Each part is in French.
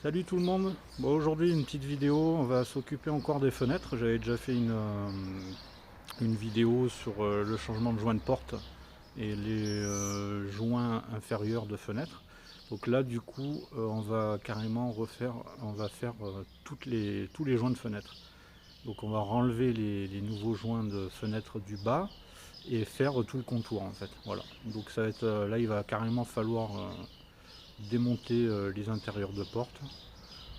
Salut tout le monde. Bon, aujourd'hui une petite vidéo, on va s'occuper encore des fenêtres. J'avais déjà fait une vidéo sur le changement de joint de porte et les joints inférieurs de fenêtres. Donc là du coup on va carrément refaire, on va faire tous les joints de fenêtres. Donc on va enlever les nouveaux joints de fenêtres du bas et faire tout le contour en fait. Voilà. Donc ça va être là il va carrément falloir démonter les intérieurs de porte,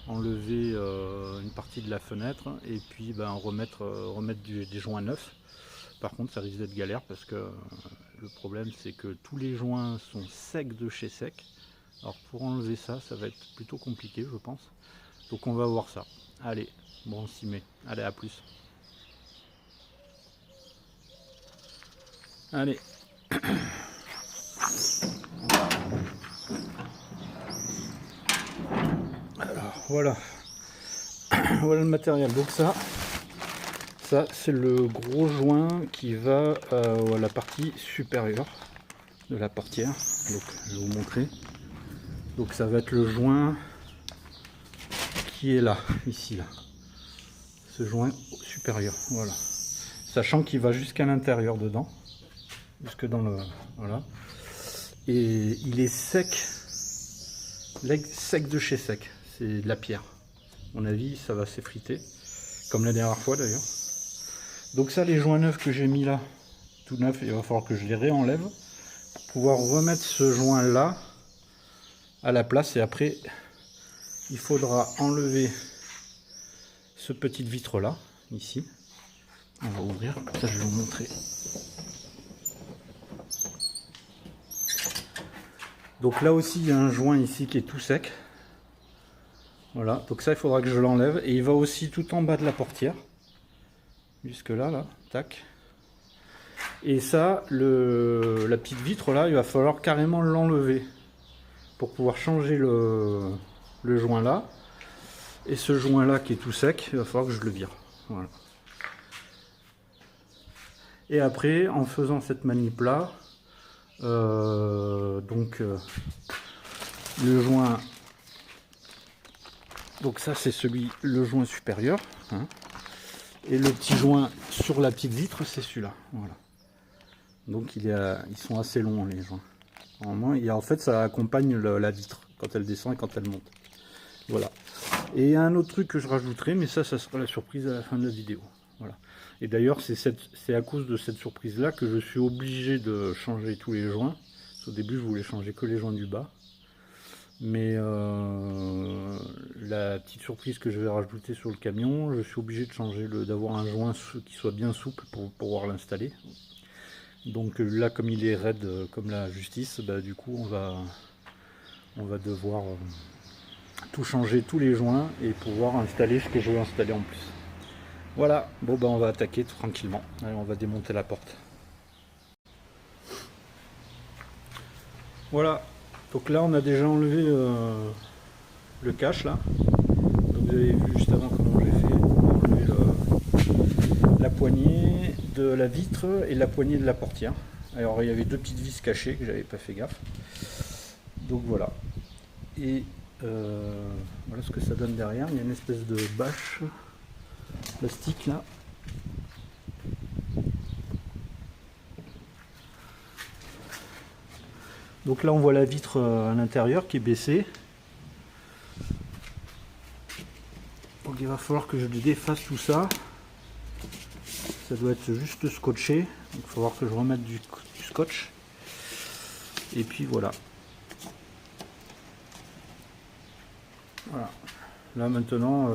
enlever une partie de la fenêtre et puis remettre des joints neufs. Par contre ça risque d'être galère parce que le problème c'est que tous les joints sont secs de chez sec. Alors pour enlever ça, ça va être plutôt compliqué je pense. Donc on va voir ça. Allez, bon on s'y met. Allez, à plus. Allez. Alors voilà. Voilà le matériel. Donc ça c'est le gros joint qui va à la partie supérieure de la portière. Donc je vais vous montrer. Donc ça va être le joint qui est là, ici là. Ce joint supérieur, voilà. Sachant qu'il va jusqu'à l'intérieur dedans, jusque dans le, voilà. Et il est sec, sec de chez sec. C'est de la pierre. À mon avis, ça va s'effriter, comme la dernière fois d'ailleurs. Donc ça, les joints neufs que j'ai mis là, tout neuf, il va falloir que je les réenlève pour pouvoir remettre ce joint là à la place. Et après, il faudra enlever ce petite vitre là, ici. On va ouvrir, comme ça je vais vous montrer. Donc là aussi il y a un joint ici qui est tout sec. Voilà, donc ça il faudra que je l'enlève. Et il va aussi tout en bas de la portière. Jusque là, là, tac. Et ça, la petite vitre là, il va falloir carrément l'enlever pour pouvoir changer le joint là. Et ce joint là qui est tout sec, il va falloir que je le vire. Voilà. Et après, en faisant cette manip là, le joint, donc ça c'est le joint supérieur, hein, et le petit joint sur la petite vitre c'est celui-là. Voilà. Donc ils sont assez longs les joints. En fait ça accompagne la vitre quand elle descend et quand elle monte. Voilà. Et il y a un autre truc que je rajouterai, mais ça sera la surprise à la fin de la vidéo. Voilà. Et d'ailleurs c'est à cause de cette surprise là que je suis obligé de changer tous les joints. Au début je voulais changer que les joints du bas. Mais la petite surprise que je vais rajouter sur le camion, je suis obligé de changer d'avoir un joint qui soit bien souple pour pouvoir l'installer. Donc là comme il est raide comme la justice, du coup on va devoir tout changer, tous les joints, et pouvoir installer ce que je veux installer en plus. Voilà, bon on va attaquer tranquillement. Allez, on va démonter la porte. Voilà, donc là on a déjà enlevé le cache là. Donc vous avez vu juste avant comment j'ai fait pour enlever la poignée de la vitre et la poignée de la portière. Alors il y avait deux petites vis cachées que j'avais pas fait gaffe. Donc voilà. Et voilà ce que ça donne derrière. Il y a une espèce de bâche plastique là. Donc là on voit la vitre à l'intérieur qui est baissée. Donc il va falloir que je défasse tout ça. Ça doit être juste scotché. Donc il va falloir que je remette du scotch. Et puis voilà. Voilà. Là maintenant,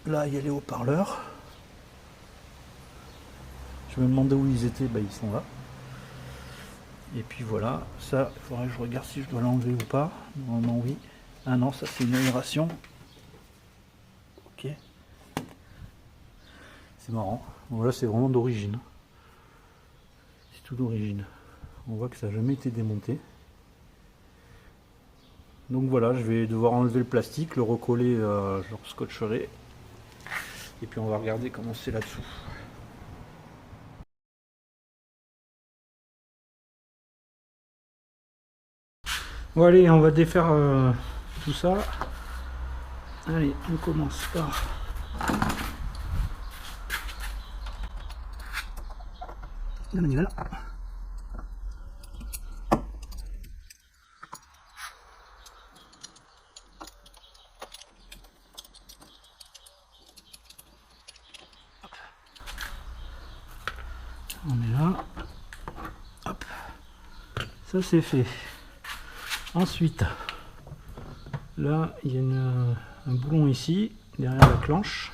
là il y a les haut-parleurs. Je me demandais où ils étaient, ils sont là. Et puis voilà, ça, il faudrait que je regarde si je dois l'enlever ou pas. Normalement oui. Ah non, ça c'est une aération. Ok. C'est marrant. Voilà, c'est vraiment d'origine. C'est tout d'origine. On voit que ça n'a jamais été démonté. Donc voilà, je vais devoir enlever le plastique, le recoller, je le scotcherai. Et puis on va regarder comment c'est là-dessous. Bon allez, on va défaire tout ça. Allez, on commence par... la manivelle. On est là. Hop. Ça c'est fait. Ensuite, là il y a un boulon ici, derrière la clenche.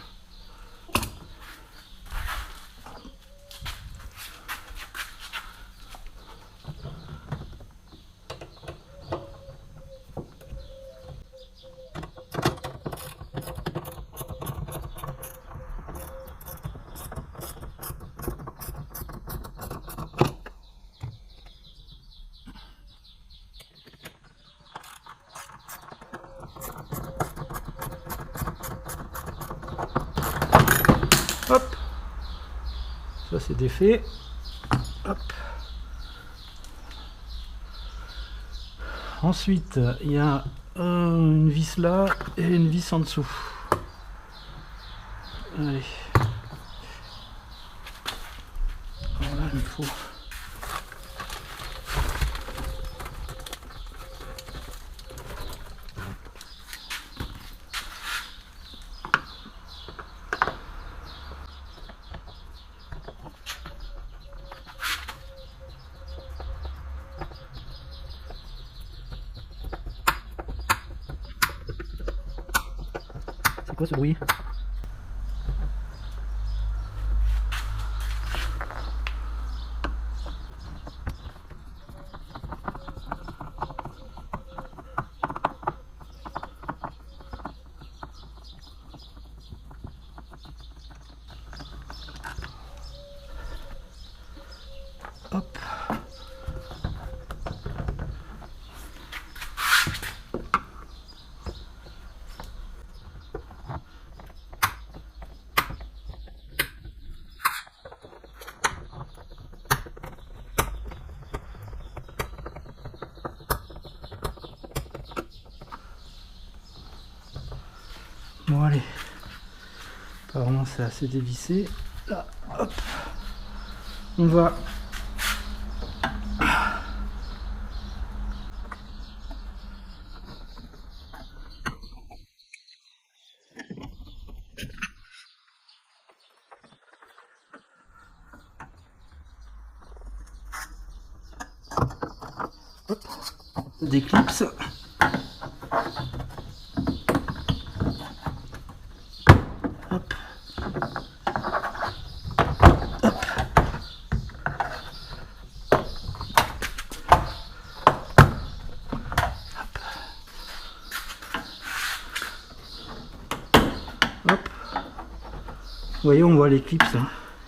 Hop, ça c'est défait. Hop. Ensuite, il y a une vis là et une vis en dessous. Allez. Voilà, il faut. C'est quoi ce bruit? Hop. Bon allez, apparemment c'est assez dévissé. Là, hop, on va des clips. Hop. Hop. Hop. Vous voyez, on voit les clips hein,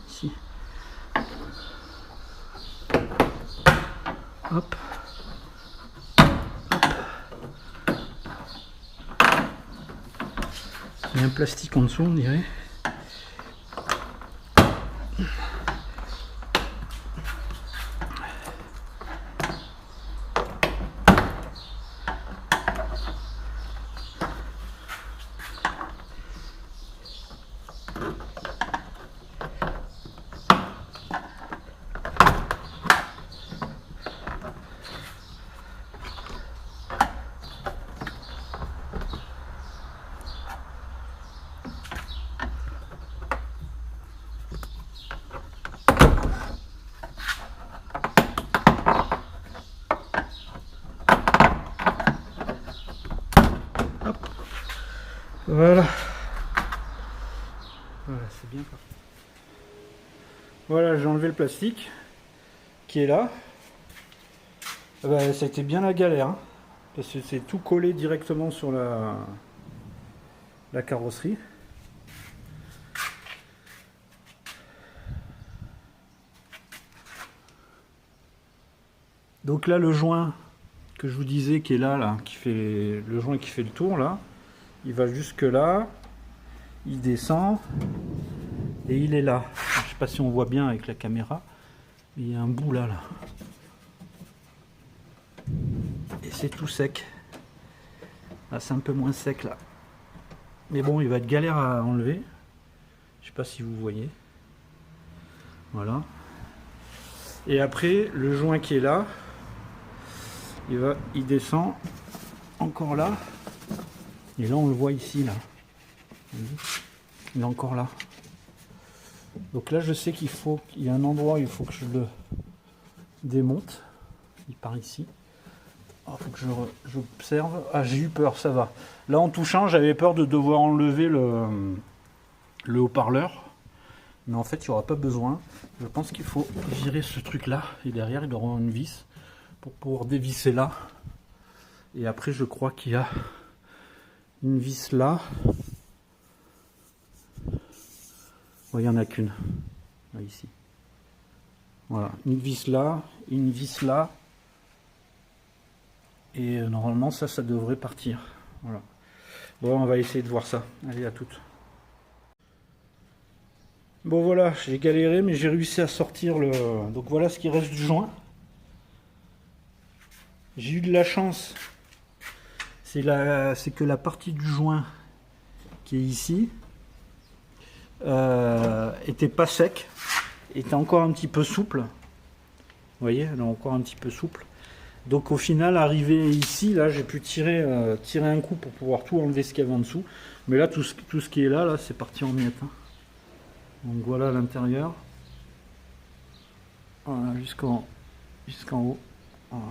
ici. Hop. Il y a un plastique en dessous, on dirait. Voilà. Voilà, c'est bien parti. Voilà, j'ai enlevé le plastique qui est là. Ah bah, ça a été bien la galère, hein, parce que c'est tout collé directement sur la carrosserie. Donc là, le joint que je vous disais qui est là, qui fait le joint qui fait le tour là, il va jusque là, il descend et il est là. Je sais pas si on voit bien avec la caméra, mais il y a un bout là. Et c'est tout sec. Là c'est un peu moins sec là. Mais bon, il va être galère à enlever. Je sais pas si vous voyez. Voilà. Et après, le joint qui est là, il descend encore là. Et là, on le voit ici, là. Il est encore là. Donc là, je sais qu'il y a un endroit où il faut que je le démonte. Il part ici. Il faut que j'observe. Ah, j'ai eu peur, ça va. Là, en touchant, j'avais peur de devoir enlever le haut-parleur. Mais en fait, il n'y aura pas besoin. Je pense qu'il faut virer ce truc-là. Et derrière, il y aura une vis pour pouvoir dévisser là. Et après, je crois qu'il y a une vis là. Oh, il n'y en a qu'une. Là, ici. Voilà. Une vis là, une vis là. Et normalement, ça devrait partir. Voilà. Bon, on va essayer de voir ça. Allez, à toutes. Bon voilà, j'ai galéré mais j'ai réussi à sortir le... Donc voilà ce qui reste du joint. J'ai eu de la chance. C'est que la partie du joint qui est ici était pas sec, était encore un petit peu souple. Vous voyez, elle est encore un petit peu souple. Donc au final, arrivé ici, là, j'ai pu tirer un coup pour pouvoir tout enlever ce qu'il y avait en dessous. Mais là, tout ce qui est là, c'est parti en miettes. Hein. Donc voilà l'intérieur. Voilà, jusqu'en haut. Voilà.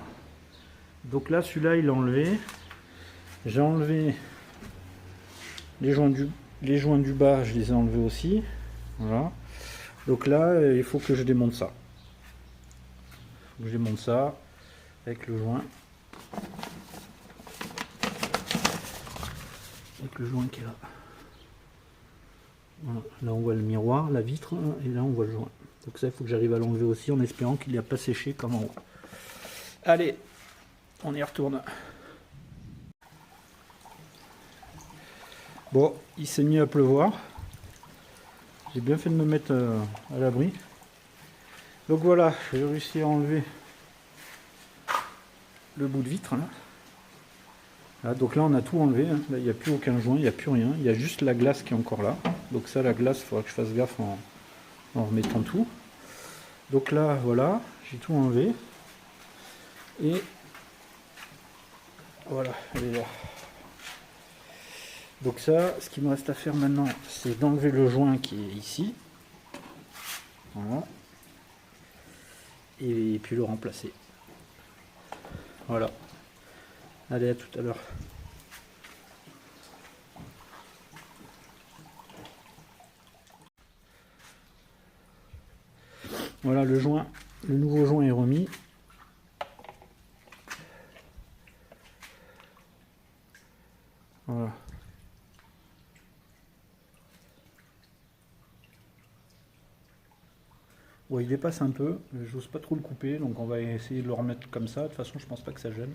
Donc là, celui-là, il est enlevé. J'ai enlevé les joints du bas, je les ai enlevés aussi. Voilà. Donc là, il faut que je démonte ça. Je démonte ça avec le joint. Avec le joint qui est là. Voilà. Là on voit le miroir, la vitre, et là on voit le joint. Donc ça il faut que j'arrive à l'enlever aussi en espérant qu'il n'y a pas séché comme en haut. Allez, on y retourne. Bon, il s'est mis à pleuvoir. J'ai bien fait de me mettre à l'abri. Donc voilà, j'ai réussi à enlever le bout de vitre là. Là, donc là on a tout enlevé, hein. Là il n'y a plus aucun joint, il n'y a plus rien, il y a juste la glace qui est encore là. Donc ça, la glace, il faudra que je fasse gaffe en remettant tout. Donc là voilà, j'ai tout enlevé. Et voilà, elle est là. Donc ça, ce qu'il me reste à faire maintenant, c'est d'enlever le joint qui est ici. Voilà. Et puis le remplacer. Voilà. Allez, à tout à l'heure. Voilà, le nouveau joint est remis. Voilà. Bon, il dépasse un peu, j'ose pas trop le couper, donc on va essayer de le remettre comme ça. De toute façon, je pense pas que ça gêne.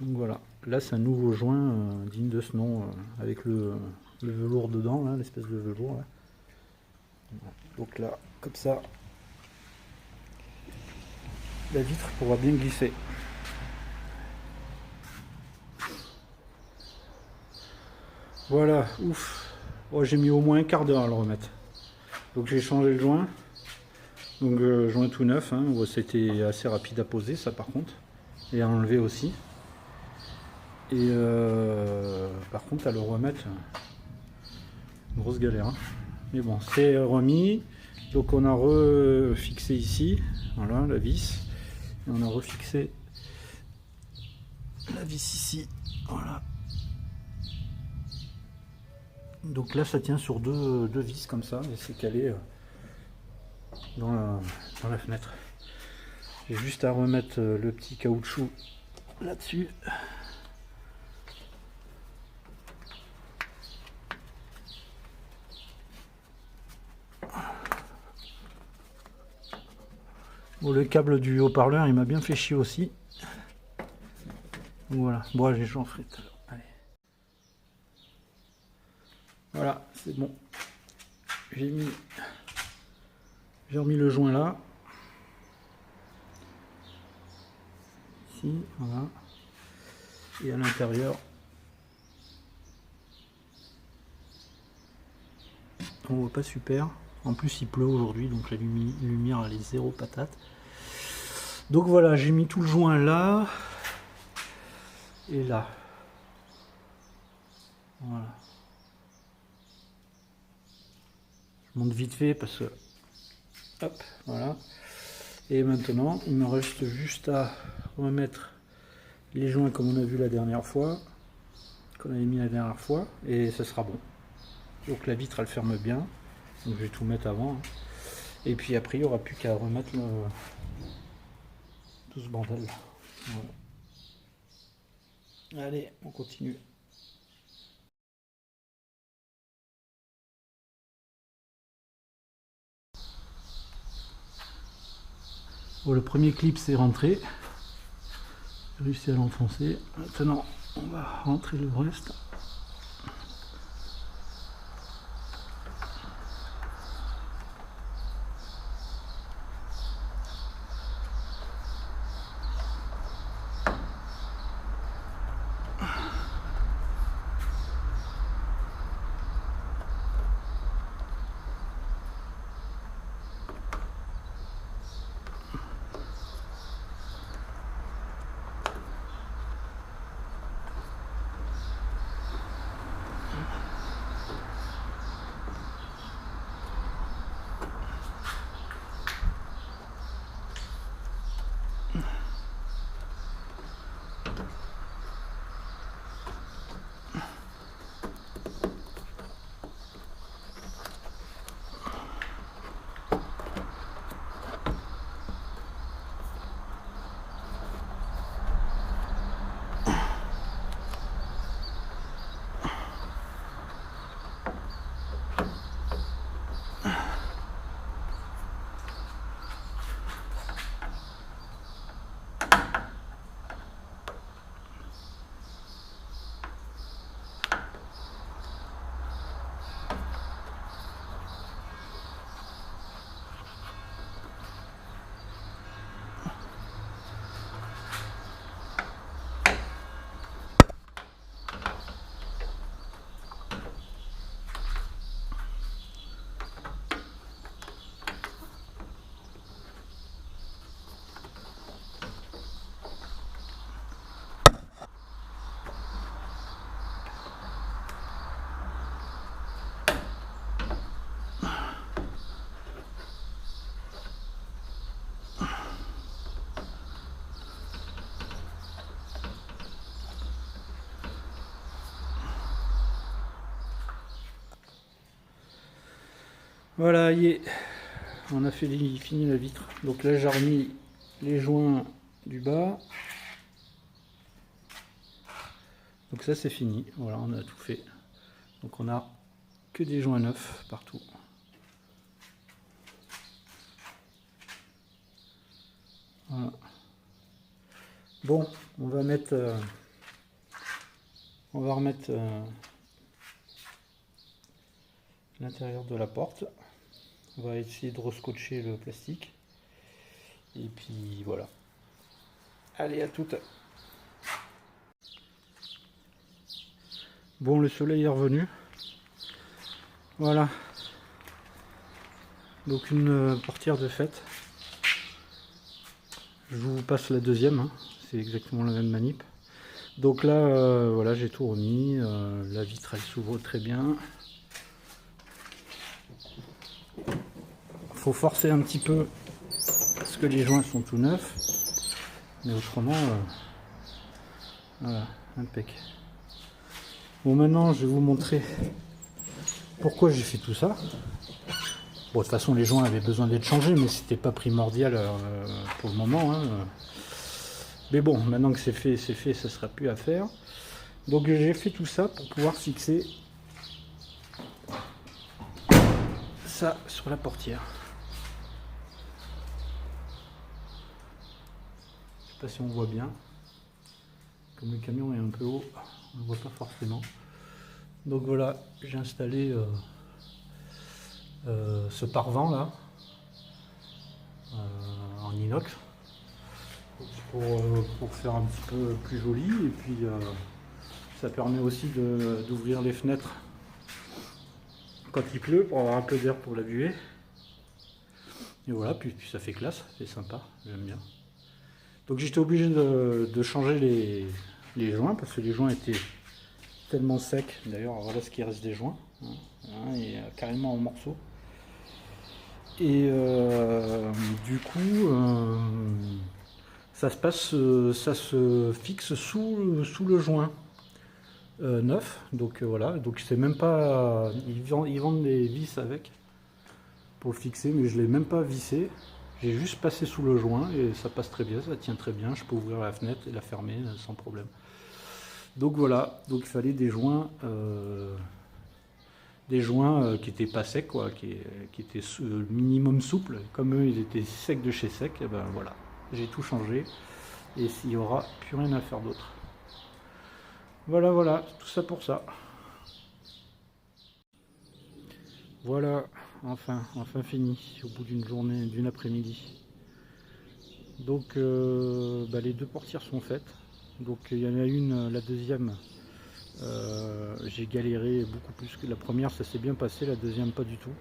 Donc voilà, là c'est un nouveau joint digne de ce nom, avec le velours dedans, l'espèce de velours. Là. Donc là, comme ça, la vitre pourra bien glisser. Voilà, ouf. Oh, j'ai mis au moins un quart d'heure à le remettre. Donc j'ai changé le joint. Donc joint tout neuf, hein. C'était assez rapide à poser ça par contre. Et à enlever aussi. Et par contre à le remettre, grosse galère. Hein. Mais bon, c'est remis. Donc on a refixé ici, voilà la vis. Et on a refixé la vis ici, voilà. Donc là ça tient sur deux vis comme ça, et c'est calé dans la fenêtre. J'ai juste à remettre le petit caoutchouc là-dessus. Bon, le câble du haut-parleur il m'a bien fait chier aussi. Voilà, bon j'en ferai tout à l'heure. Allez. Voilà, c'est bon. J'ai remis le joint là. ici, voilà. Et à l'intérieur, on voit pas super. En plus il pleut aujourd'hui, donc la lumière elle est zéro patate. Donc voilà, j'ai mis tout le joint là et là. Voilà. Je monte vite fait parce que hop, voilà. Et maintenant, il me reste juste à remettre les joints comme on a vu la dernière fois, qu'on avait mis la dernière fois, et ce sera bon. Donc la vitre elle ferme bien, donc je vais tout mettre avant. Et puis après il n'y aura plus qu'à remettre tout ce bordel. Voilà. Allez, on continue. Bon, le premier clip c'est rentré. J'ai réussi à l'enfoncer. Maintenant, on va rentrer le reste. Voilà, y est. On a fini la vitre. Donc là j'ai remis les joints du bas. Donc ça c'est fini. Voilà, on a tout fait. Donc on a que des joints neufs partout. Voilà. Bon, on va remettre l'intérieur de la porte. On va essayer de rescotcher le plastique. Et puis voilà. Allez, à toutes. Bon, le soleil est revenu. Voilà. Donc une portière de fête. Je vous passe la deuxième. Hein. C'est exactement la même manip. Donc là, voilà, j'ai tout remis. La vitre, elle s'ouvre très bien. Faut forcer un petit peu parce que les joints sont tout neufs. Mais autrement, voilà, impec. Bon, maintenant, je vais vous montrer pourquoi j'ai fait tout ça. Bon, de toute façon, les joints avaient besoin d'être changés, mais c'était pas primordial pour le moment. Hein. Mais bon, maintenant que c'est fait, ça sera plus à faire. Donc j'ai fait tout ça pour pouvoir fixer ça sur la portière. Je sais pas si on voit bien. Comme le camion est un peu haut, on ne voit pas forcément. Donc voilà, j'ai installé ce pare-vent là en inox. pour faire un petit peu plus joli. Et puis ça permet aussi d'ouvrir les fenêtres quand il pleut pour avoir un peu d'air pour la buée. Et voilà, puis ça fait classe, c'est sympa, j'aime bien. Donc j'étais obligé de changer les joints parce que les joints étaient tellement secs. D'ailleurs, voilà ce qui reste des joints. Hein, et carrément en morceaux. Et du coup, ça se fixe sous le joint neuf. Donc voilà, donc c'est même pas. Ils vendent des vis avec pour le fixer, mais je l'ai même pas vissé. J'ai juste passé sous le joint et ça passe très bien, ça tient très bien. Je peux ouvrir la fenêtre et la fermer sans problème. Donc voilà, donc il fallait des joints qui n'étaient pas secs, quoi, qui étaient minimum souples. Comme eux, ils étaient secs de chez sec, et ben voilà, j'ai tout changé et il n'y aura plus rien à faire d'autre. Voilà, tout ça pour ça. Voilà, enfin fini, au bout d'une journée, d'une après-midi. Donc les deux portières sont faites. Donc il y en a une, la deuxième, j'ai galéré beaucoup plus que la première, ça s'est bien passé, la deuxième pas du tout.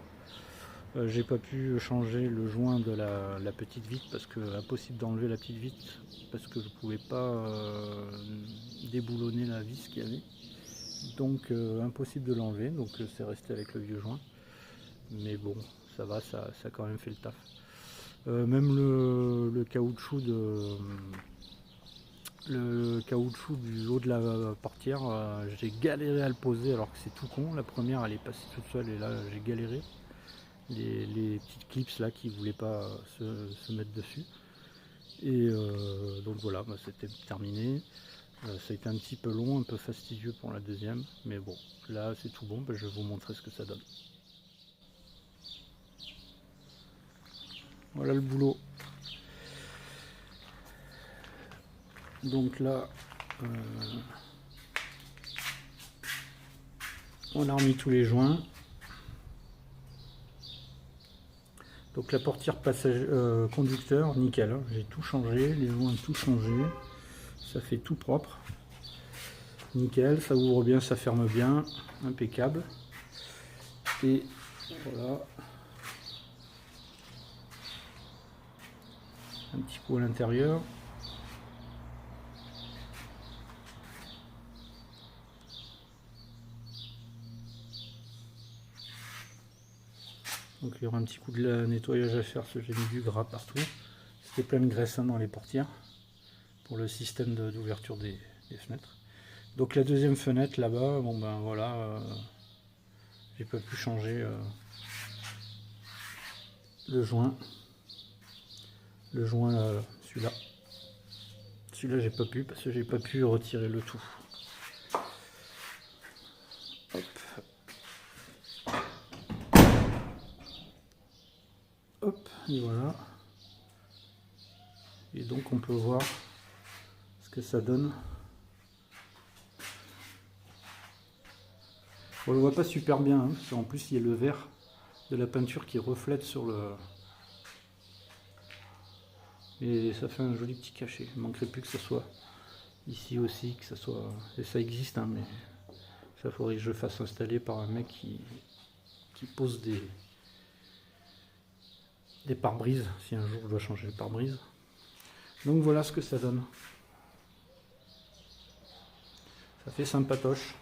J'ai pas pu changer le joint de la petite vitre parce que impossible d'enlever la petite vitre parce que je pouvais pas déboulonner la vis qu'il y avait. Donc impossible de l'enlever, donc c'est resté avec le vieux joint. Mais bon, ça va, ça a quand même fait le taf. Même le caoutchouc du haut de la portière, j'ai galéré à le poser alors que c'est tout con. La première elle est passée toute seule et là j'ai galéré. Les petites clips là qui ne voulaient pas se mettre dessus. Et donc voilà, c'était terminé. Ça a été un petit peu long, un peu fastidieux pour la deuxième. Mais bon, là c'est tout bon, je vais vous montrer ce que ça donne. Voilà le boulot. Donc là, on a remis tous les joints. Donc la portière conducteur, nickel, hein, j'ai tout changé, les joints tout changé, ça fait tout propre. Nickel, ça ouvre bien, ça ferme bien, impeccable. Et voilà. Un petit coup à l'intérieur. Donc il y aura un petit coup de nettoyage à faire parce que j'ai mis du gras partout. C'était plein de graisse dans les portières pour le système d'ouverture des fenêtres. Donc la deuxième fenêtre là-bas, bon ben voilà, j'ai pas pu changer le joint. Le joint celui-là. Celui-là j'ai pas pu parce que j'ai pas pu retirer le tout. Hop. Hop, et voilà. Et donc on peut voir ce que ça donne. On le voit pas super bien, hein, parce qu'en plus il y a le vert de la peinture qui reflète sur le... Et ça fait un joli petit cachet. Il ne manquerait plus que ça soit ici aussi, que ça soit... Et ça existe, hein, mais ça faudrait que je fasse installer par un mec qui pose des pare-brises, si un jour je dois changer le pare-brise. Donc voilà ce que ça donne. Ça fait sympatoche.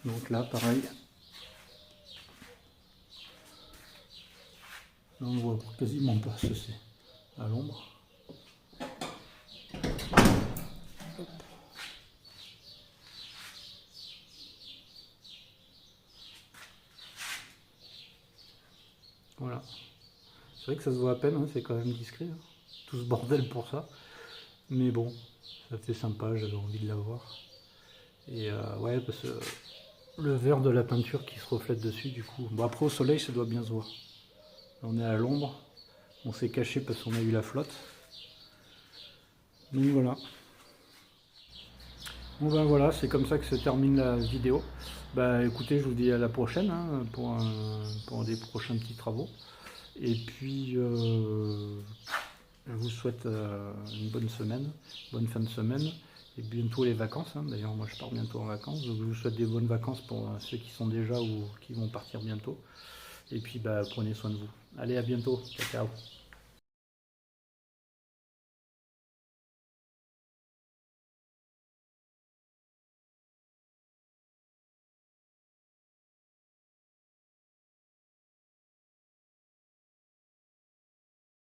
Donc là, pareil. Là, on voit quasiment pas ce que c'est à l'ombre. Voilà. C'est vrai que ça se voit à peine, hein, c'est quand même discret. Hein. Tout ce bordel pour ça. Mais bon, ça fait sympa, j'avais envie de l'avoir. Et ouais, parce que le vert de la peinture qui se reflète dessus, du coup. Bon, après au soleil, ça doit bien se voir. On est à l'ombre. On s'est caché parce qu'on a eu la flotte. Donc voilà. Bon ben voilà, c'est comme ça que se termine la vidéo. Bah écoutez, je vous dis à la prochaine hein, pour des prochains petits travaux. Et puis je vous souhaite une bonne semaine, bonne fin de semaine. Et bientôt les vacances, hein. D'ailleurs moi je pars bientôt en vacances, donc je vous souhaite des bonnes vacances pour ceux qui sont déjà ou qui vont partir bientôt. Et puis bah, prenez soin de vous. Allez, à bientôt, ciao ciao.